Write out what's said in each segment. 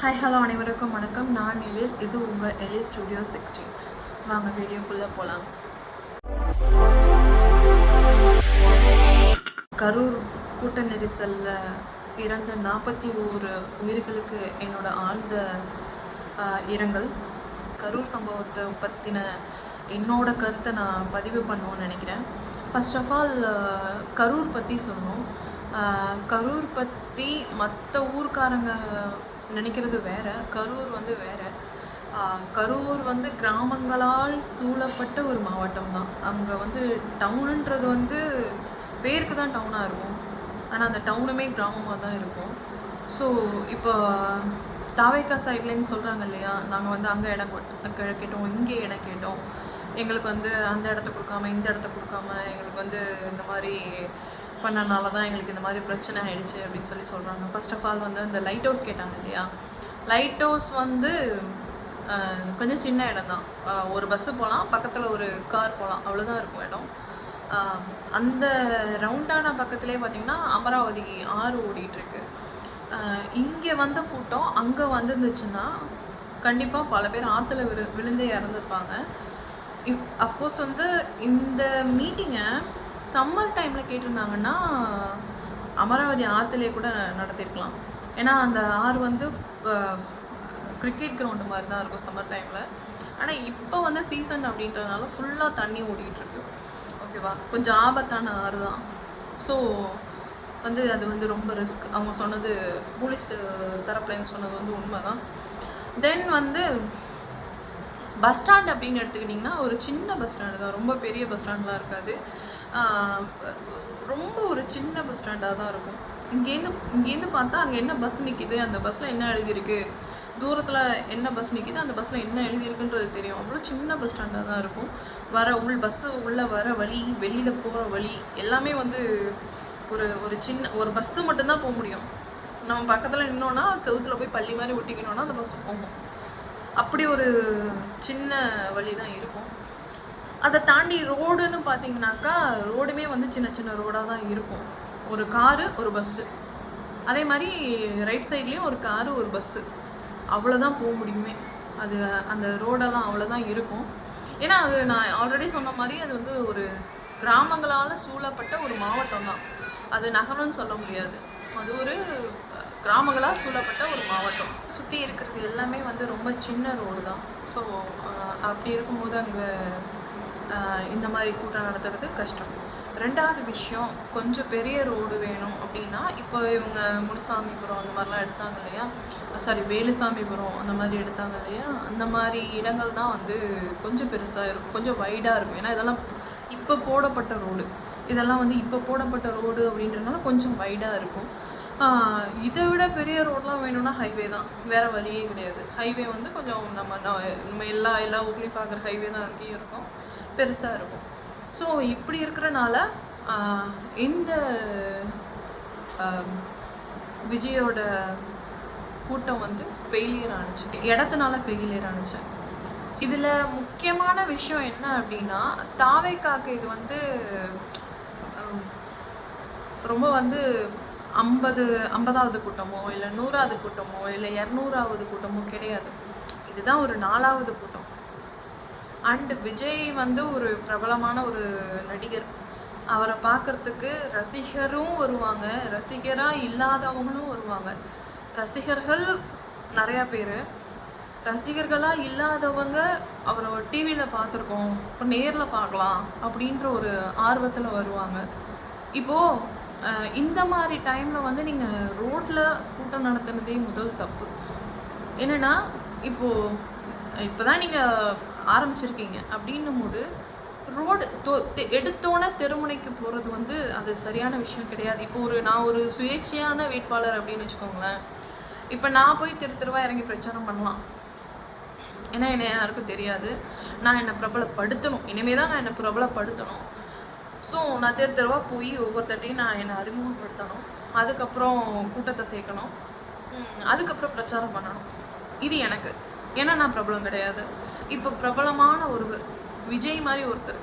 Hi hello அனைவருக்கும் வணக்கம். நான் எழில். இது உங்கள் எழில் ஸ்டுடியோ 16. வாங்க வீடியோக்குள்ளே போகலாம். கரூர் கூட்ட நெரிசலில் இறந்த 41 உயிர்களுக்கு என்னோட ஆழ்ந்த இரங்கல். கரூர் சம்பவத்தை பற்றின என்னோட கருத்தை நான் பதிவு பண்ணுவோன்னு நினைக்கிறேன். ஃபர்ஸ்ட் ஆஃப் ஆல் கரூர் பற்றி சொல்லணும். கரூர் பற்றி மற்ற ஊர்க்காரங்க நினைக்கிறது வேறு, கரூர் வந்து வேறு. கரூர் வந்து கிராமங்களால் சூழப்பட்ட ஒரு மாவட்டம் தான். அங்கே வந்து டவுனுன்றது வந்து பேருக்கு தான் டவுனாக இருக்கும், ஆனால் அந்த டவுனுமே கிராமமாக தான் இருக்கும். ஸோ இப்போ தாவேக்கா சைட்லேருந்து சொல்கிறாங்க இல்லையா, நாங்கள் வந்து அங்கே இடம் கேட்டோம், இங்கே இடம் கேட்டோம், எங்களுக்கு வந்து அந்த இடத்த கொடுக்காம இந்த இடத்த கொடுக்காம எங்களுக்கு வந்து இந்த மாதிரி பண்ணனால தான் எங்களுக்கு இந்த மாதிரி பிரச்சனை ஆகிடுச்சு அப்படின்னு சொல்கிறாங்க. ஃபர்ஸ்ட் ஆஃப் ஆல் வந்து இந்த லைட் ஹவுஸ் கேட்டாங்க இல்லையா, லைட் ஹவுஸ் வந்து கொஞ்சம் சின்ன இடம் தான். ஒரு பஸ்ஸு போகலாம், பக்கத்தில் ஒரு கார் போகலாம், அவ்வளோதான் இருக்கும் இடம். அந்த ரவுண்டான பக்கத்துலேயே பார்த்திங்கன்னா அமராவதி ஆறு ஓடிட்டுருக்கு. இங்கே வந்த கூட்டம் அங்கே வந்துருந்துச்சுன்னா கண்டிப்பாக பல பேர் ஆற்றுல விழுந்தே இறந்துருப்பாங்க. அஃப்கோர்ஸ் வந்து இந்த மீட்டிங்கை சம்மர் டைமில் கேட்டிருந்தாங்கன்னா அமராவதி ஆற்றுலேயே கூட நடத்திருக்கலாம். ஏன்னா அந்த ஆறு வந்து கிரிக்கெட் கிரவுண்டு மாதிரி தான் இருக்கும் சம்மர் டைமில். ஆனால் இப்போ வந்து சீசன் அப்படின்றதுனால ஃபுல்லாக தண்ணி ஓடிட்டுருக்கு. ஓகேவா, கொஞ்சம் ஆபத்தான ஆறு தான். ஸோ வந்து அது வந்து ரொம்ப ரிஸ்க். அவங்க சொன்னது போலீஸ் தரப்புலேருந்து சொன்னது வந்து உண்மை தான். தென் வந்து பஸ் ஸ்டாண்ட் அப்படின்னு எடுத்துக்கிட்டிங்கன்னா ஒரு சின்ன பஸ் ஸ்டாண்டு தான், ரொம்ப பெரிய பஸ் ஸ்டாண்ட்லாம் இருக்காது. ரொம்ப ஒரு சின்ன பஸ் ஸ்டாண்டாக தான் இருக்கும். இங்கேருந்து பார்த்தா அங்கே என்ன பஸ் நிற்கிது, அந்த பஸ்ஸில் என்ன எழுதியிருக்கு, தூரத்தில் என்ன பஸ் நிற்கிது, அந்த பஸ்ஸில் என்ன எழுதியிருக்குன்றது தெரியும். அவ்வளோ சின்ன பஸ் ஸ்டாண்டாக தான் இருக்கும். பஸ்ஸு உள்ளே வர வழி, வெளியில் போகிற வழி எல்லாமே வந்து ஒரு சின்ன ஒரு பஸ்ஸு மட்டும்தான் போக முடியும். நம்ம பக்கத்தில் நின்னோன்னா செவுத்தில் போய் பள்ளி மாதிரி ஒட்டிக்கணுன்னா அந்த பஸ் போகும். அப்படி ஒரு சின்ன வழி தான் இருக்கும். அதை தாண்டி ரோடுன்னு பார்த்தீங்கன்னாக்கா ரோடுமே வந்து சின்ன சின்ன ரோடாக தான் இருக்கும். ஒரு காரு ஒரு பஸ்ஸு, அதே மாதிரி ரைட் சைட்லேயும் ஒரு காரு ஒரு பஸ்ஸு, அவ்வளோதான் போக முடியுமே. அது அந்த ரோடெல்லாம் அவ்வளோதான் இருக்கும். ஏன்னா அது நான் ஆல்ரெடி சொன்ன மாதிரி அது வந்து ஒரு கிராமங்களால் சூழப்பட்ட ஒரு மாவட்டம் தான். அது நகரம்னு சொல்ல முடியாது, அது ஒரு கிராமங்களால் சூழப்பட்ட ஒரு மாவட்டம். சுற்றி இருக்கிறது எல்லாமே வந்து ரொம்ப சின்ன ரோடு தான். ஸோ அப்படி இருக்கும்போது அங்கே இந்த மாதிரி கூட்டம் நடத்துறது கஷ்டம். ரெண்டாவது விஷயம், கொஞ்சம் பெரிய ரோடு வேணும் அப்படின்னா இப்போ இவங்க முனுசாமிபுரம் அந்த மாதிரிலாம் எடுத்தாங்க இல்லையா, வேலுசாமிபுரம் அந்த மாதிரி எடுத்தாங்க இல்லையா, அந்த மாதிரி இடங்கள் தான் வந்து கொஞ்சம் பெருசாக இருக்கும், கொஞ்சம் வைடாக இருக்கும். ஏன்னா இதெல்லாம் இப்போ போடப்பட்ட ரோடு, இதெல்லாம் வந்து இப்போ போடப்பட்ட ரோடு அப்படின்றதுனால கொஞ்சம் வைடாக இருக்கும். இதை விட பெரிய ரோடெலாம் வேணும்னா ஹைவே தான், வேறு வழியே கிடையாது. ஹைவே வந்து கொஞ்சம் நம்ம எல்லா ஊர்லேயும் பார்க்குற ஹைவே தான் அங்கேயும் இருக்கும், பெருசாக இருக்கும். ஸோ இப்படி இருக்கிறனால இந்த விஜயோட கூட்டம் வந்து ஃபெயிலியர் ஆணுச்சு, இடத்துனால ஃபெயிலியர் ஆணுச்சு. இதில் முக்கியமான விஷயம் என்ன அப்படின்னா, தாவேக்காக்கு இது வந்து ரொம்ப வந்து 50வது கூட்டமோ இல்லை 100வது கூட்டமோ இல்லை 200வது கூட்டமோ கிடையாது. இதுதான் ஒரு 4வது கூட்டம். அண்ட் விஜய் வந்து ஒரு பிரபலமான ஒரு நடிகர். அவரை பார்க்குறதுக்கு ரசிகரும் வருவாங்க, ரசிகராக இல்லாதவங்களும் வருவாங்க. ரசிகர்கள் நிறையா பேர், ரசிகர்களாக இல்லாதவங்க அவரை டிவியில் பார்த்துருக்கோம், இப்போ நேரில் பார்க்கலாம் அப்படின்ற ஒரு ஆர்வத்தில் வருவாங்க. இப்போது இந்த மாதிரி டைமில் வந்து நீங்கள் ரோட்டில் கூட்டம் நடத்துனதே முதல் தப்பு. என்னென்னா இப்போ தான் நீங்கள் ஆரம்பிச்சிருக்கீங்க அப்படின்னும் போது ரோடு எடுத்தோன்னே தெருமுனைக்கு போகிறது வந்து அது சரியான விஷயம் கிடையாது. இப்போ நான் ஒரு சுயேட்சையான வேட்பாளர் அப்படின்னு வச்சுக்கோங்களேன். இப்போ நான் போய் தெருவா இறங்கி பிரச்சாரம் பண்ணலாம், ஏன்னா என்னை யாருக்கும் தெரியாது. நான் என்னை பிரபலப்படுத்தணும், இனிமேல் தான் நான் என்னை பிரபலப்படுத்தணும். ஸோ நான் தெருவாக போய் ஒவ்வொருத்தையும் நான் என்னை அறிமுகப்படுத்தணும், அதுக்கப்புறம் கூட்டத்தை சேர்க்கணும், அதுக்கப்புறம் பிரச்சாரம் பண்ணணும். இது எனக்கு, ஏன்னா நான் பிரபலம் கிடையாது. இப்போ பிரபலமான ஒருவர் விஜய் மாதிரி ஒருத்தர்,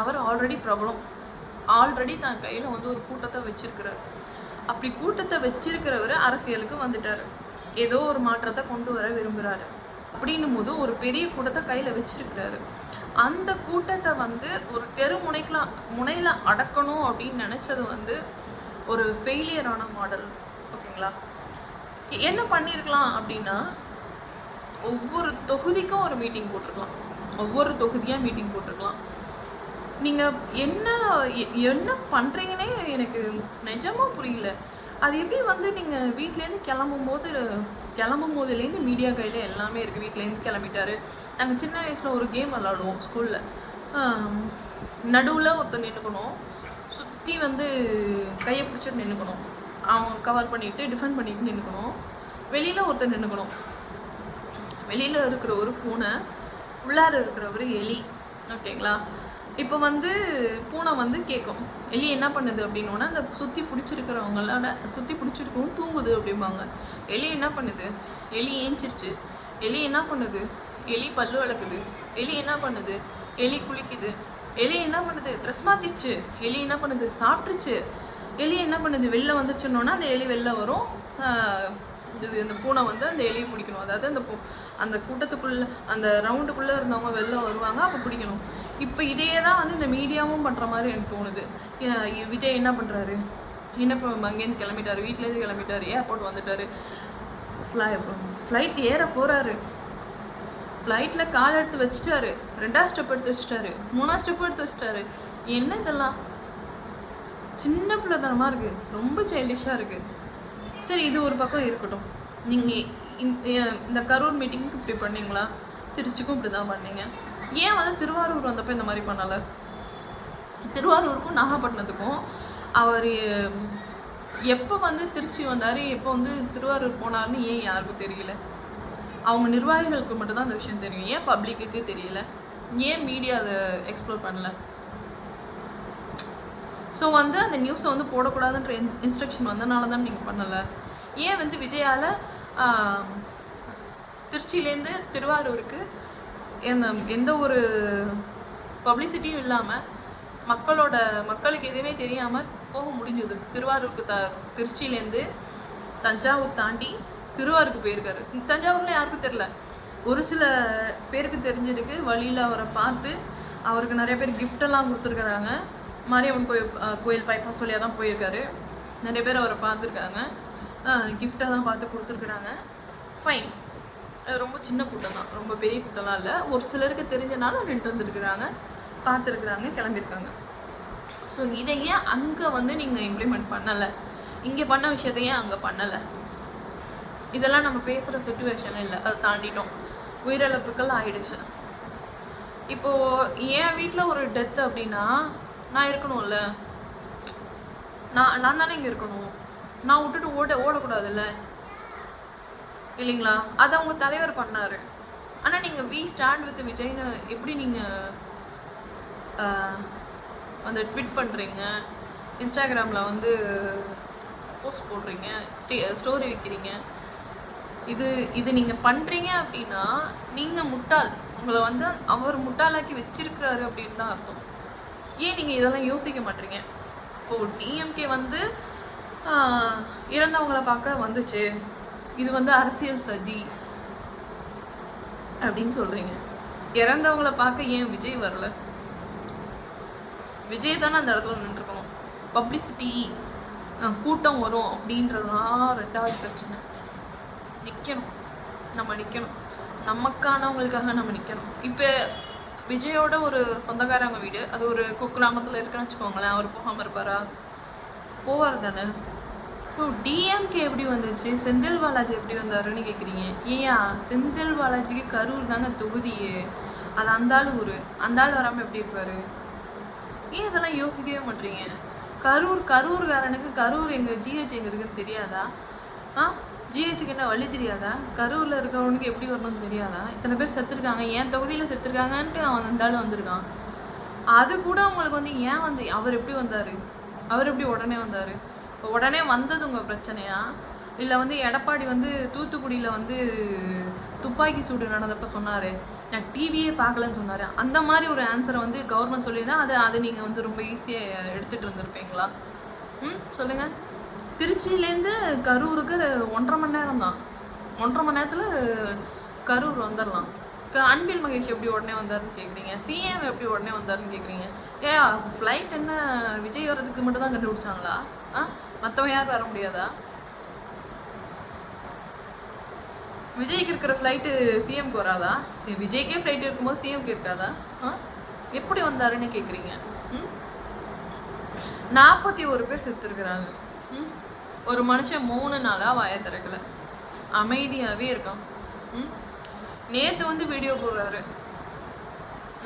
அவர் ஆல்ரெடி பிரபலம், ஆல்ரெடி தன் கையில் வந்து ஒரு கூட்டத்தை வச்சிருக்கிறார். அப்படி கூட்டத்தை வச்சிருக்கிறவர் அரசியலுக்கு வந்துட்டார். ஏதோ ஒரு மாற்றத்தை கொண்டு வர விரும்புகிறாரு. அப்படின்னும் போது ஒரு பெரிய கூட்டத்தை கையில் வச்சிருக்கிறாரு. அந்த கூட்டத்தை வந்து ஒரு முனையில் அடக்கணும் அப்படின்னு நினச்சது வந்து ஒரு ஃபெயிலியரான மாடல். ஓகேங்களா? என்ன பண்ணியிருக்கலாம் அப்படின்னா, ஒவ்வொரு தொகுதிக்கும் ஒரு மீட்டிங் போட்டிருக்கலாம். ஒவ்வொரு தொகுதியாக மீட்டிங் போட்டிருக்கலாம். நீங்கள் என்ன பண்ணுறீங்கன்னே எனக்கு நிஜமாக புரியல. அது எப்படி வந்து நீங்கள் வீட்டிலேருந்து கிளம்பும் போதுலேருந்து மீடியா கையில் எல்லாமே இருக்குது. வீட்டிலேருந்து கிளம்பிட்டாரு. நாங்கள் சின்ன வயசில் ஒரு கேம் விளாடுவோம் ஸ்கூலில். நடுவில் ஒருத்தர் நின்றுக்கணும், சுற்றி வந்து கையை பிடிச்சிட்டு நின்றுக்கணும், அவங்க கவர் பண்ணிவிட்டு டிஃபெண்ட் பண்ணிட்டு நின்றுக்கணும். வெளியில் ஒருத்தர் நின்றுக்கணும். வெளியில் இருக்கிற ஒரு பூனை, உள்ளார இருக்கிறவர் எலி. ஓகேங்களா? இப்போ வந்து பூனை வந்து கேட்கும், எலி என்ன பண்ணுது அப்படின்னோன்னா, அந்த சுற்றி பிடிச்சிருக்கவும் தூங்குது அப்படிம்பாங்க. எலி என்ன பண்ணுது? எலி ஏஞ்சிருச்சு. எலி என்ன பண்ணுது? எலி பல்லு விளக்குது. எலி என்ன பண்ணுது? எலி குளிக்குது. எலி என்ன பண்ணுது? ட்ரெஸ் மாற்றிடுச்சு. எலி என்ன பண்ணுது? சாப்பிட்ருச்சு. எலி என்ன பண்ணுது? வெளில வந்துச்சுன்னொன்னா அந்த எலி வெளில வரும். அந்த பூனை வந்து அந்த எலியை பிடிக்கணும். அதாவது அந்த கூட்டத்துக்குள்ளே, அந்த ரவுண்டுக்குள்ளே இருந்தவங்க வெளில வருவாங்க, அப்போ பிடிக்கணும். இப்போ இதே தான் வந்து இந்த மீடியாவும் பண்ணுற மாதிரி எனக்கு தோணுது. விஜய் என்ன பண்ணுறாரு? இப்போ அங்கேருந்து கிளம்பிட்டாரு, வீட்டிலேருந்து கிளம்பிட்டாரு, ஏர்போர்ட் வந்துட்டார், ஃப்ளைட் ஏற போகிறாரு. ஃப்ளைட்டில் கால் எடுத்து வச்சுட்டாரு, 2ஆவது ஸ்டெப் எடுத்து வச்சுட்டாரு, 3ஆவது ஸ்டெப் எடுத்து வச்சுட்டாரு. என்ன இதெல்லாம்? சின்ன பிள்ளைத்தனமாக இருக்குது, ரொம்ப சைல்டிஷாக இருக்குது. சரி, இது ஒரு பக்கம் இருக்கட்டும். நீங்கள் இந்த கரூர் மீட்டிங்க்கு இப்படி பண்ணீங்களா? திருச்சிக்கும் இப்படி தான் பண்ணீங்க. ஏன் வந்து திருவாரூர் வந்தப்போ இந்த மாதிரி பண்ணலை? திருவாரூருக்கும் நாகப்பட்டினத்துக்கும் அவர் எப்போ வந்து திருச்சி வந்தார், எப்போ வந்து திருவாரூர் போனார்னு ஏன் யாருக்கும் தெரியல? அவங்க நிர்வாகிகளுக்கு மட்டும்தான் அந்த விஷயம் தெரியும். ஏன் பப்ளிக்கு தெரியல? ஏன் மீடியா அதை எக்ஸ்ப்ளோர் பண்ணல? ஸோ வந்து அந்த நியூஸை வந்து போடக்கூடாதுன்ற இன்ஸ்ட்ரக்ஷன் வந்தனால தான் நீங்கள் பண்ணலை. ஏன் வந்து விஜயால் திருச்சியிலேருந்து திருவாரூருக்கு எந்த ஒரு பப்ளிசிட்டியும் இல்லாமல் மக்களுக்கு எதுவுமே தெரியாமல் போக முடிஞ்சது? திருச்சியிலேருந்து தஞ்சாவூர் தாண்டி திருவாரூருக்கு போயிருக்காரு. தஞ்சாவூரில் யாருக்கும் தெரில, ஒரு சில பேருக்கு தெரிஞ்சிருக்கு. வழியில் அவரை பார்த்து அவருக்கு நிறைய பேர் கிஃப்டெல்லாம் கொடுத்துருக்குறாங்க. மாரியம்மன் கோயில் பைபாஸ் வழியாக தான் போயிருக்காரு. நிறைய பேர் அவரை பார்த்துருக்காங்க, கிஃப்டெல்லாம் பார்த்து கொடுத்துருக்குறாங்க. ஃபைன், ரொம்ப சின்ன கூட்டம் தான், ரொம்ப பெரிய கூட்டம்லாம் இல்லை. ஒரு சிலருக்கு தெரிஞ்சனால நின்று வந்துருக்குறாங்க, பார்த்துருக்குறாங்க, கிளம்பியிருக்காங்க. ஸோ இதை ஏன் அங்கே வந்து நீங்கள் இம்ப்ளிமெண்ட் பண்ணலை? இங்கே பண்ண விஷயத்தை ஏன் அங்கே பண்ணலை? இதெல்லாம் நம்ம பேசுகிற சுச்சுவேஷன் இல்லை, அதை தாண்டிட்டோம். உயிரிழப்புகள் ஆயிடுச்சு. இப்போது என் வீட்டில் ஒரு டெத் அப்படின்னா நான் இருக்கணும்ல, நான் தானே இங்கே இருக்கணும். நான் விட்டுட்டு ஓடக்கூடாதுல்ல, இல்லைங்களா? அதை அவங்க தலைவர் பண்ணார். ஆனால் நீங்கள் வி ஸ்டாண்ட் வித் விஜய்னு எப்படி நீங்கள் அந்த ட்விட் பண்ணுறீங்க, இன்ஸ்டாகிராமில் வந்து போஸ்ட் போடுறீங்க, ஸ்டோரி வைக்கிறீங்க? இது நீங்கள் பண்ணுறீங்க அப்படின்னா நீங்கள் முட்டாள். உங்களை வந்து அவர் முட்டாளாக்கி வச்சிருக்கிறாரு அப்படின்னு தான் அர்த்தம். ஏன் நீங்கள் இதெல்லாம் யோசிக்க மாட்டீங்க? இப்போது டிஎம்கே வந்து இறந்தவங்களை பார்க்க வந்துச்சு, இது வந்து அரசியல் சதி அப்படின்னு சொல்கிறீங்க. இறந்தவங்களை பார்க்க ஏன் விஜய் வரல? விஜய் தானே அந்த இடத்துல நின்றுருக்கணும். பப்ளிசிட்டி, கூட்டம் வரும் அப்படின்றதுலாம் 2வது பிரச்சனை. நம்ம நிற்கணும், நமக்கானவங்களுக்காக நம்ம நிற்கணும். இப்போ விஜயோட ஒரு சொந்தக்காரங்க வீடு, அது ஒரு குக்கிராமத்தில் இருக்குன்னு வச்சுக்கோங்களேன். அவர் போகாமல் இருப்பாரா? போவார் தானே. டிஎம்கே எப்படி வந்துச்சு? செந்தில் பாலாஜி எப்படி வந்தாருன்னு கேட்குறீங்க. செந்தில் பாலாஜிக்கு கரூர் தாங்க தொகுதியே, அது அந்த ஆள் ஊர். அந்த ஆள் வராமல் எப்படி இருப்பார்? ஏன் இதெல்லாம் யோசிக்கவே மாட்டீங்க? கரூர்காரனுக்கு கரூர் எங்கள் ஜிஹெச் எங்கே இருக்குன்னு தெரியாதா? ஜிஹெச்சுக்கு என்ன வழி தெரியாதா? கரூரில் இருக்கிறவனுக்கு எப்படி வரணும்னு தெரியாதா? இத்தனை பேர் செத்துருக்காங்க, என் தொகுதியில் செத்துருக்காங்கன்ட்டு அவன் அந்த ஆள் வந்திருக்கான். அது கூட உங்களுக்கு வந்து ஏன் வந்து அவர் எப்படி வந்தார்? அவர் எப்படி உடனே வந்தார்? இப்போ உடனே வந்தது உங்கள் பிரச்சனையா? இல்லை வந்து எடப்பாடி வந்து தூத்துக்குடியில் வந்து துப்பாக்கி சூடு நடந்தப்போ சொன்னார், நான் டிவியே பார்க்கலன்னு சொன்னார். அந்த மாதிரி ஒரு ஆன்சரை வந்து கவர்மெண்ட் சொல்லியிருந்தா அது நீங்கள் வந்து ரொம்ப ஈஸியாக எடுத்துகிட்டு இருந்திருப்பீங்களா? சொல்லுங்கள். திருச்சியிலேருந்து கரூருக்கு 1.5 மணி நேரம் தான். 1.5 மணி நேரத்தில் கரூர் வந்துடலாம். அன்பில் மகேஷ் எப்படி உடனே வந்தாருன்னு கேட்குறீங்க, சிஎம் எப்படி உடனே வந்தாருன்னு கேட்குறீங்க. ஃப்ளைட் என்ன விஜய் வர்றதுக்கு மட்டும் தான் கண்டுபிடிச்சாங்களா? மற்றவங்க யாரும் வர முடியாதா? விஜய்க்கு இருக்கிற ஃப்ளைட்டு சிஎம்க்கு வராதா? சரி, விஜய்க்கே ஃப்ளைட் இருக்கும்போது சிஎம்க்கு இருக்காதா? எப்படி வந்தாருன்னு கேட்குறீங்க. 41 பேர் செத்துருக்குறாங்க. ஒரு மனுஷன் 3 நாளாக வாயை திறக்கலை, அமைதியாகவே இருக்கான். நேற்று வந்து வீடியோ போடுறாரு,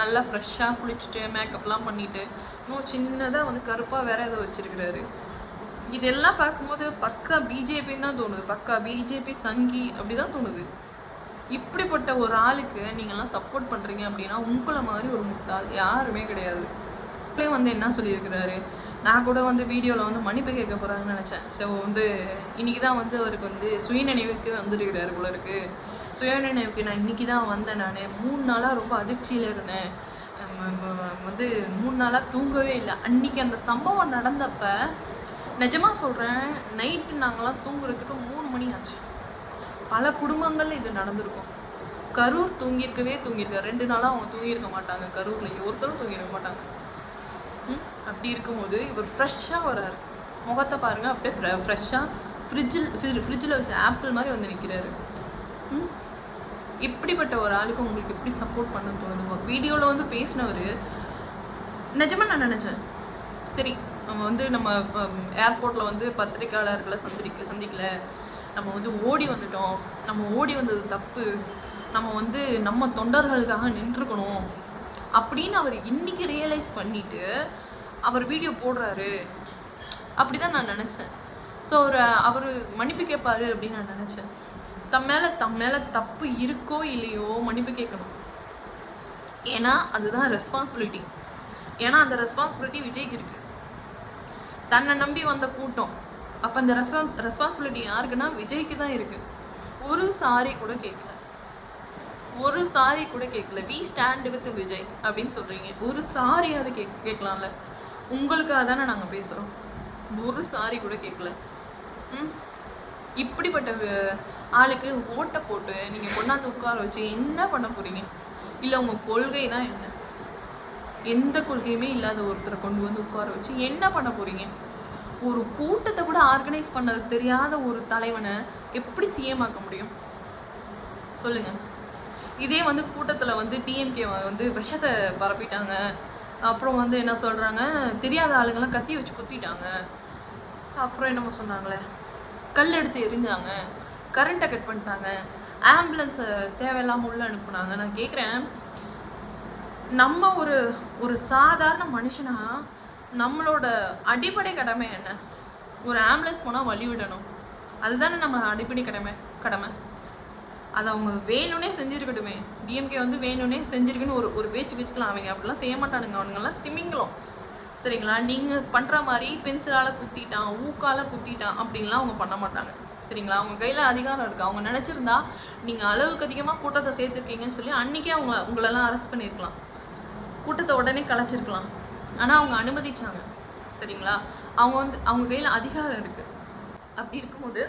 நல்லா ஃப்ரெஷ்ஷாக குளிச்சுட்டு மேக்கப்லாம் பண்ணிவிட்டு, இன்னும் சின்னதாக வந்து கருப்பாக வேற ஏதோ வச்சுருக்கிறாரு. இதெல்லாம் பார்க்கும்போது பக்கா பிஜேபின்னு தான் தோணுது, பக்கா பிஜேபி சங்கி அப்படி தான் தோணுது. இப்படிப்பட்ட ஒரு ஆளுக்கு நீங்கள்லாம் சப்போர்ட் பண்ணுறீங்க அப்படின்னா உங்களை மாதிரி ஒரு முட்டாள் யாருமே கிடையாது. இப்படியே வந்து என்ன சொல்லியிருக்கிறாரு, நான் கூட வந்து வீடியோவில் வந்து மன்னிப்பு கேட்க போகிறாங்கன்னு நினச்சேன். ஸோ வந்து இன்றைக்கி தான் வந்து அவருக்கு வந்து சுயநினைவுக்கு வந்துருக்கிறாரு போல இருக்குது. சுயநினைவுக்கு நான் இன்றைக்கி தான் வந்தேன். நான் 3 நாளாக ரொம்ப அதிர்ச்சியில் இருந்தேன், வந்து 3 நாளாக தூங்கவே இல்லை. அன்றைக்கி அந்த சம்பவம் நடந்தப்ப நிஜமாக சொல்கிறேன், நைட்டு நாங்களாம் தூங்குறதுக்கு 3 மணி ஆச்சு. பல குடும்பங்கள் இது நடந்திருக்கும். கரூர் தூங்கியிருக்க 2 நாளாக அவங்க தூங்கியிருக்க மாட்டாங்க. கரூரில் ஒருத்தரும் தூங்கியிருக்க மாட்டாங்க. அப்படி இருக்கும்போது இவர் ஃப்ரெஷ்ஷாக வர்றாரு, முகத்தை பாருங்கள், அப்படியே ஃப்ரெஷ்ஷாக ஃப்ரிட்ஜில் வச்ச ஆப்பிள் மாதிரி வந்து நிற்கிறாரு. இப்படிப்பட்ட ஒரு ஆளுக்கு உங்களுக்கு எப்படி சப்போர்ட் பண்ண தோணுது? வீடியோவில் வந்து பேசினவர் நிஜமாக நான் நினச்சேன், சரி நம்ம வந்து நம்ம ஏர்போர்ட்டில் வந்து பத்திரிக்கையாளர்களை சந்திக்கல, நம்ம வந்து ஓடி வந்துட்டோம், நம்ம ஓடி வந்தது தப்பு, நம்ம வந்து நம்ம தொண்டர்களுக்காக நின்றுக்கணும் அப்படின்னு அவர் இன்னைக்கு ரியலைஸ் பண்ணிட்டு அவர் வீடியோ போடுறாரு. அப்படி தான் நான் நினச்சேன். ஸோ அவர் மன்னிப்பு கேட்பாரு அப்படின்னு நான் நினச்சேன். தம் மேலே தப்பு இருக்கோ இல்லையோ மன்னிப்பு கேட்கணும். ஏன்னா அதுதான் ரெஸ்பான்சிபிலிட்டி. ஏன்னா அந்த ரெஸ்பான்சிபிலிட்டி விஜய்க்கு இருக்கு, தன்னை நம்பி வந்த கூட்டம். அப்போ அந்த ரெஸ்பான்சிபிலிட்டி யாருக்குன்னா விஜய்க்கு தான் இருக்கு. ஒரு சாரி கூட கேட்கல. வி ஸ்டாண்ட் வித் விஜய் அப்படின்னு சொல்கிறீங்க, ஒரு சாரி அது கேட்கலாம்ல? உங்களுக்காக தானே நாங்கள் பேசுகிறோம், ஒரு சாரி கூட கேட்கல. இப்படிப்பட்ட ஆளுக்கு ஓட்டை போட்டு நீங்கள் கொண்டாந்து உட்கார வச்சு என்ன பண்ண போகிறீங்க? இல்லை உங்கள் கொள்கை தான் என்ன? எந்த கொள்கையுமே இல்லாத ஒருத்தரை கொண்டு வந்து உட்கார வச்சு என்ன பண்ண போகிறீங்க? ஒரு கூட்டத்தை கூட ஆர்கனைஸ் பண்ணது தெரியாத ஒரு தலைவனை எப்படி சிஎம் ஆக்க முடியும் சொல்லுங்கள்? இதே வந்து கூட்டத்தில் வந்து டிஎம்கே வந்து விஷத்தை பரப்பிட்டாங்க, அப்புறம் வந்து என்ன சொல்கிறாங்க, தெரியாத ஆளுங்கெல்லாம் கத்தி வச்சு குத்திட்டாங்க, அப்புறம் என்னமோ சொன்னாங்களே, கல் எடுத்து எரிஞ்சாங்க, கரண்ட்டை கட் பண்ணிட்டாங்க, ஆம்புலன்ஸை தேவையில்லாமல் உள்ளே அனுப்புனாங்க. நான் கேட்குறேன், நம்ம ஒரு சாதாரண மனுஷனா நம்மளோட அடிப்படை கடமை என்ன? ஒரு ஆம்புலன்ஸ் போனால் வழி விடணும், அதுதானே நம்ம அடிப்படை கடமை. அதை அவங்க வேணும்னே செஞ்சுருக்கட்டுமே. டிஎம்கே வந்து வேணும்னே செஞ்சுருக்குன்னு ஒரு பேச்சு வச்சுக்கலாம். அவங்க அப்படிலாம் செய்ய மாட்டானுங்க, அவனுங்கெல்லாம் திமிங்கலம். சரிங்களா? நீங்கள் பண்ணுற மாதிரி பென்சிலால் குத்திட்டான், ஊக்கால் குத்திட்டான் அப்படின்லாம் அவங்க பண்ண மாட்டாங்க. சரிங்களா? அவங்க கையில் அதிகாரம் இருக்குது. அவங்க நினச்சிருந்தா நீங்கள் அளவுக்கு அதிகமாக கூட்டத்தை சேர்த்துருக்கீங்கன்னு சொல்லி அன்றைக்கே உங்களெல்லாம் அரெஸ்ட் பண்ணியிருக்கலாம், கூட்டத்தை உடனே கலைச்சிருக்கலாம். ஆனால் அவங்க அனுமதிச்சாங்க. சரிங்களா? அவங்க கையில் அதிகாரம் இருக்குது. அப்படி இருக்கும்போது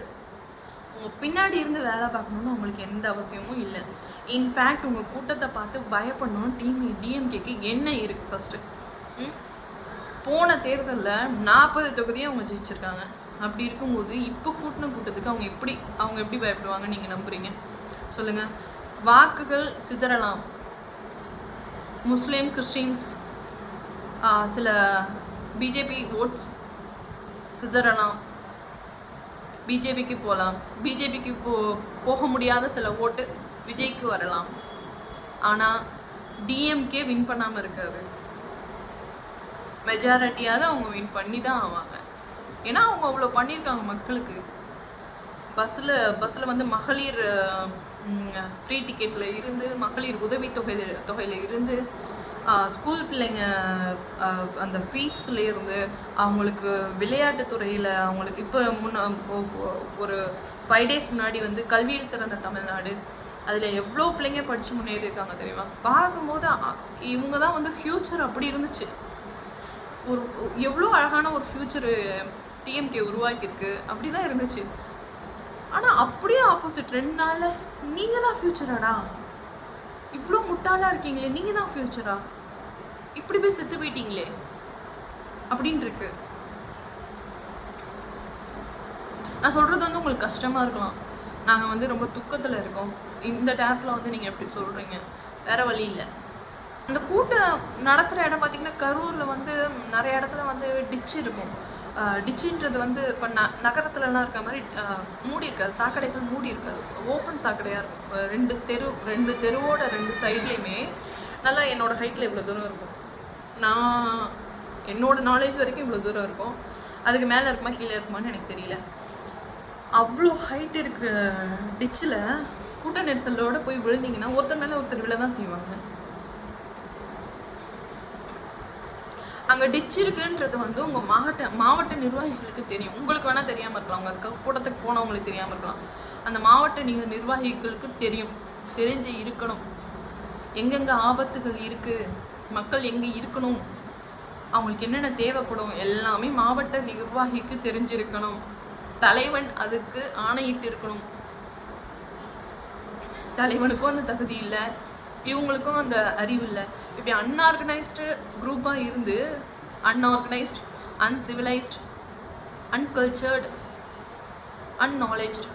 உங்கள் பின்னாடி இருந்து வேலை பார்க்கணுன்னு அவங்களுக்கு எந்த அவசியமும் இல்லை. இன்ஃபேக்ட் உங்கள் கூட்டத்தை பார்த்து பயப்படணும்னு டிஎம்கேக்கு என்ன இருக்குது? ஃபஸ்ட்டு போன தேர்தலில் 40 தொகுதியும் அவங்க ஜெயிச்சிருக்காங்க. அப்படி இருக்கும்போது இப்போ கூட்டின கூட்டத்துக்கு அவங்க எப்படி பயப்படுவாங்கன்னு நீங்கள் நம்புறீங்க சொல்லுங்கள்? வாக்குகள் சிதறலாம், முஸ்லீம் கிறிஸ்டின்ஸ் சில பிஜேபி ஓட்ஸ் சிதறலாம், பிஜேபிக்கு போகலாம், பிஜேபிக்கு போக முடியாத சில ஓட்டு விஜய்க்கு வரலாம். ஆனால் டிஎம்கே வின் பண்ணாமல் இருக்காது, மெஜாரிட்டியாவது அவங்க வின் பண்ணி தான் ஆவாங்க. ஏன்னா அவங்க அவ்வளோ பண்ணியிருக்காங்க மக்களுக்கு. பஸ்ஸில் வந்து மகளிர் ஃப்ரீ டிக்கெட்டில் இருந்து, மகளிர் தொகையில் இருந்து, ஸ்கூல் பிள்ளைங்க அந்த ஃபீஸில் இருந்து, அவங்களுக்கு விளையாட்டுத்துறையில் அவங்களுக்கு இப்போ ஒரு 5 days முன்னாடி வந்து கல்வியில் சிறந்த தமிழ்நாடு, அதில் எவ்வளோ பிள்ளைங்க படித்து முன்னேறி இருக்காங்க தெரியுமா? பார்க்கும்போது இவங்க தான் வந்து ஃப்யூச்சர் அப்படி இருந்துச்சு. எவ்வளோ அழகான ஒரு ஃப்யூச்சரு டிஎம்கே உருவாக்கியிருக்கு, அப்படி தான் இருந்துச்சு. ஆனால் அப்படியே ஆப்போசிட் 2 நாளில் நீங்கள் தான் ஃப்யூச்சராடா, இவ்வளோ முட்டாளாக இருக்கீங்களே, நீங்கள் தான் ஃப்யூச்சரா, இப்படி போய் செத்து போயிட்டீங்களே அப்படின்னு இருக்கு. நான் சொல்கிறது வந்து உங்களுக்கு கஷ்டமாக இருக்கலாம். நாங்கள் வந்து ரொம்ப துக்கத்தில் இருக்கோம். இந்த டேப்பில் வந்து நீங்கள் எப்படி சொல்கிறீங்க, வேறு வழி இல்லை. அந்த கூட்டம் நடத்துகிற இடம் பார்த்திங்கன்னா கரூரில் வந்து நிறைய இடத்துல வந்து டிச்சு இருக்கும். டிச்சுன்றது வந்து இப்போ நகரத்துலலாம் இருக்க மாதிரி மூடி இருக்காது, சாக்கடைகள் மூடி இருக்காது, ஓப்பன் சாக்கடையாக இருக்கும். 2 தெருவோட 2 சைட்லேயுமே நல்லா என்னோடய ஹைட்டில் இவ்வளோ தூரம் இருக்கும். நான் என்னோடய நாலேஜ் வரைக்கும் இவ்வளோ தூரம் இருக்கும். அதுக்கு மேலே இருக்குமா கீழே இருக்குமான்னு எனக்கு தெரியல. அவ்வளோ ஹைட் இருக்கிற டிச்சில் கூட்ட நெரிசலோடு போய் விழுந்தீங்கன்னா ஒருத்தர் மேலே ஒருத்தர் விழ தான் செய்வாங்க. அங்கே டிச் இருக்குன்றது வந்து உங்கள் மாவட்ட நிர்வாகிகளுக்கு தெரியும். உங்களுக்கு வேணால் தெரியாமல் இருக்கலாம், உங்கள் கூட்டத்துக்கு போனவங்களுக்கு தெரியாமல் இருக்கலாம். அந்த மாவட்ட நிர்வாகிகளுக்கு தெரியும், தெரிஞ்சு இருக்கணும். எங்கெங்கே ஆபத்துகள் இருக்குது, மக்கள் எங்கே இருக்கணும், அவங்களுக்கு என்னென்ன தேவைப்படும் எல்லாமே மாவட்ட நிர்வாகிக்கு தெரிஞ்சிருக்கணும். தலைவன் அதுக்கு ஆணையிட்டு இருக்கணும். தலைவனுக்கும் அந்த தகுதி இல்லை, இவங்களுக்கும் அந்த அறிவு இல்லை. இப்படி அன்ஆர்கனைஸ்டு குரூப்பாக இருந்து அன்ஆர்கனைஸ்ட், அன்சிவிலைஸ்ட், அன்கல்ச்சர்டு, அன்நாலேஜ்டு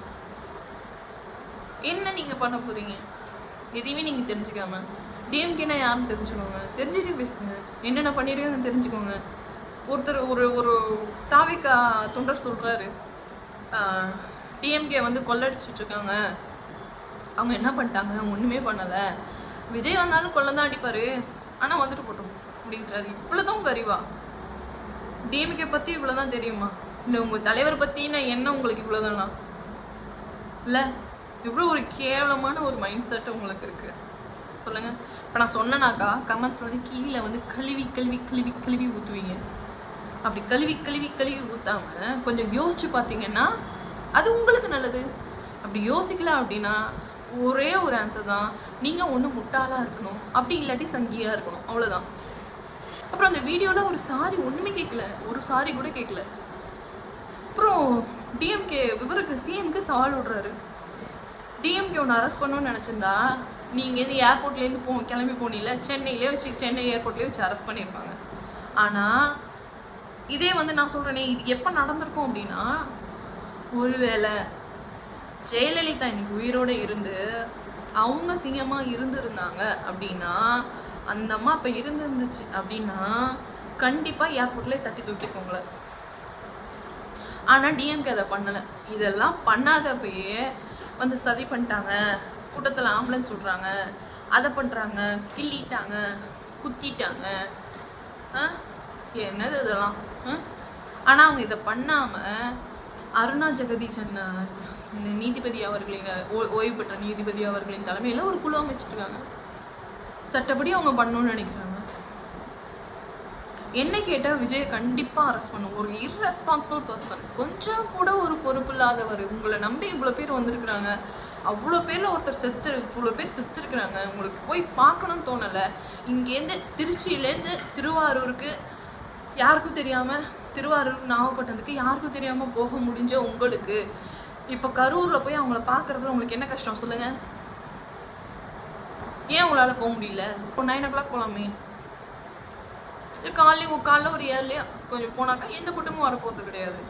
என்ன நீங்கள் பண்ண போகிறீங்க? எதையுமே நீங்கள் தெரிஞ்சுக்காம டிஎம்கேனா யாருன்னு தெரிஞ்சுக்கோங்க, தெரிஞ்சுட்டு பேசுங்க, என்னென்ன பண்ணியிருக்காங்கன்னு தெரிஞ்சுக்கோங்க. ஒருத்தர் ஒரு தாவிகா தொண்டர் சொல்கிறாரு, டிஎம்கே வந்து கொள்ளடிச்சிட்ருக்காங்க, அவங்க என்ன பண்ணிட்டாங்க, அவங்க ஒன்றுமே பண்ணலை, விஜய் வந்தாலும் கொள்ள தான் அடிப்பார், ஆனால் வந்துட்டு போட்டோம் அப்படின்றாரு. இவ்வளோதான் உங்கள் அறிவா? டிஎம்கே பற்றி இவ்வளோ தான் தெரியுமா? இல்லை உங்கள் தலைவர் பற்றின என்ன உங்களுக்கு இவ்வளோதானா? இல்லை இவ்வளோ ஒரு கேவலமான ஒரு மைண்ட் செட் உங்களுக்கு இருக்குது சொல்லுங்கள். இப்போ நான் சொன்னேனாக்கா கமெண்ட்ஸில் வந்து கீழே வந்து கழுவி ஊற்றுவீங்க. அப்படி கழுவி ஊற்றாமல் கொஞ்சம் யோசிச்சு பார்த்தீங்கன்னா அது உங்களுக்கு நல்லது. அப்படி யோசிக்கல அப்படின்னா ஒரே ஒரு ஆன்சர் தான், நீங்கள் ஒன்று முட்டாளாக இருக்கணும், அப்படி இல்லாட்டி சங்கியாக இருக்கணும், அவ்வளோதான். அப்புறம் அந்த வீடியோவில் ஒரு சாரி ஒன்றுமே கேட்கல, ஒரு சாரி கூட கேட்கல. அப்புறம் டிஎம்கே இவருக்கு சிஎம்க்கு சவால் விடுறாரு, டிஎம்கே ஒன்று அரெஸ்ட் பண்ணணும்னு நினச்சிருந்தா நீங்கள் எது ஏர்போர்ட்லேருந்து கிளம்பி போனீங்கள, சென்னை ஏர்போர்ட்லேயே வச்சு அரெஸ்ட் பண்ணியிருப்பாங்க. ஆனால் இதே வந்து நான் சொல்கிறேனே, இது எப்போ நடந்திருக்கும் அப்படின்னா, ஒருவேளை ஜெயலலிதா இன்னைக்கு உயிரோடு இருந்து அவங்க சிங்கமாக இருந்திருந்தாங்க அப்படின்னா, அந்த அம்மா இப்போ இருந்துருந்துச்சு அப்படின்னா கண்டிப்பாக ஏர்போர்ட்லேயே தட்டி தூக்கிக்கோங்கள. ஆனால் டிஎம்கே அதை பண்ணலை. இதெல்லாம் பண்ணாதப்பயே வந்து சதி பண்ணிட்டாங்க, கூட்டத்தில் ஆம்புலன்ஸ் விட்றாங்க, அதை பண்ணுறாங்க, கிள்ளிட்டாங்க, குத்திட்டாங்க, என்னது இதெல்லாம். ஆனால் அவங்க இதை பண்ணாமல் அருணா ஜெகதீசன் நீதிபதி அவர்களின் ஓய்வு பெற்ற நீதிபதி அவர்களின் தலைமையில் ஒரு குழு அமைச்சிருக்காங்க. சட்டப்படி அவங்க பண்ணணும்னு நினைக்கிறாங்க. என்ன கேட்டால் விஜயை கண்டிப்பாக அரெஸ்ட் பண்ணும். ஒரு இர்ரெஸ்பான்சிபிள் பர்சன், கொஞ்சம் கூட ஒரு பொறுப்பு இல்லாதவர். உங்களை நம்பி இவ்வளோ பேர் வந்திருக்கிறாங்க, அவ்வளோ பேரில் ஒருத்தர் இவ்வளோ பேர் செத்துருக்குறாங்க. உங்களுக்கு போய் பார்க்கணும்னு தோணலை. இங்கேருந்து திருச்சியிலேருந்து திருவாரூருக்கு யாருக்கும் தெரியாமல், திருவாரூர் நாகப்பட்டினத்துக்கு யாருக்கும் தெரியாமல் போக முடிஞ்ச உங்களுக்கு இப்போ கரூரில் போய் அவங்கள பார்க்குறதுல உங்களுக்கு என்ன கஷ்டம் சொல்லுங்கள்? ஏன் உங்களால் போக முடியல? இப்போ 9 o'clock போகலாமே. காலைல ஒரு ஏர்லியா கொஞ்சம் போனாக்கா எந்த கூட்டமும் வரப்போகிறது கிடையாது.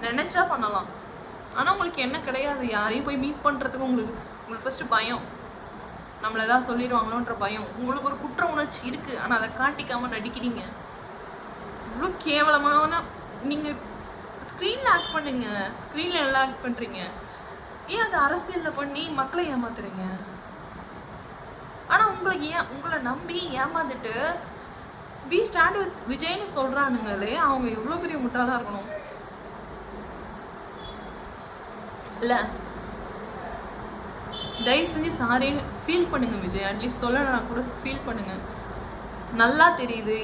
நினச்சா பண்ணலாம். ஆனால் உங்களுக்கு என்ன கிடையாது, யாரையும் போய் மீட் பண்ணுறதுக்கு உங்களுக்கு ஃபஸ்ட்டு பயம், நம்மளை ஏதாவது சொல்லிடுவாங்களோன்ற பயம். உங்களுக்கு ஒரு குற்ற உணர்ச்சி இருக்குது, ஆனால் அதை காட்டிக்காமல் நடிக்கிறீங்க. இவ்வளோ கேவலமான நீங்கள் ஸ்க்ரீனில் ஆக்ட் பண்ணுங்க, ஸ்க்ரீனில் நல்லா ஆக்ட் பண்ணுறீங்க, ஏன் அதை அரசியலில் பண்ணி மக்களை ஏமாத்துறீங்க? ஆனால் உங்களை நம்பி ஏமாந்துட்டு வி ஸ்டாண்ட் வித் விஜய்னு சொல்கிறானுங்களே, அவங்க எவ்வளோ பெரிய முட்டாளாக இருக்கணும் இல்லை? தயவு செஞ்சு சாரின்னு ஃபீல் பண்ணுங்க விஜய், அட்லீஸ்ட் சொல்லலைன்னா கூட ஃபீல் பண்ணுங்க. நல்லா தெரியுது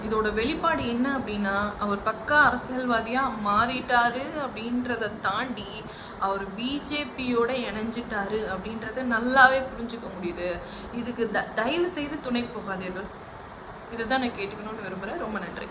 இதோட வெளிப்பாடு என்ன அப்படின்னா, அவர் பக்கா அரசியல்வாதியாக மாறிட்டாரு அப்படின்றத தாண்டி அவர் பிஜேபியோட இணைஞ்சிட்டாரு அப்படின்றத நல்லாவே புரிஞ்சுக்க முடியுது. இதுக்கு தயவு செய்து துணை போகாதீர்கள். இதுதான் நான் கேட்டுக்கணும்னு விரும்புகிறேன். ரொம்ப நன்றி.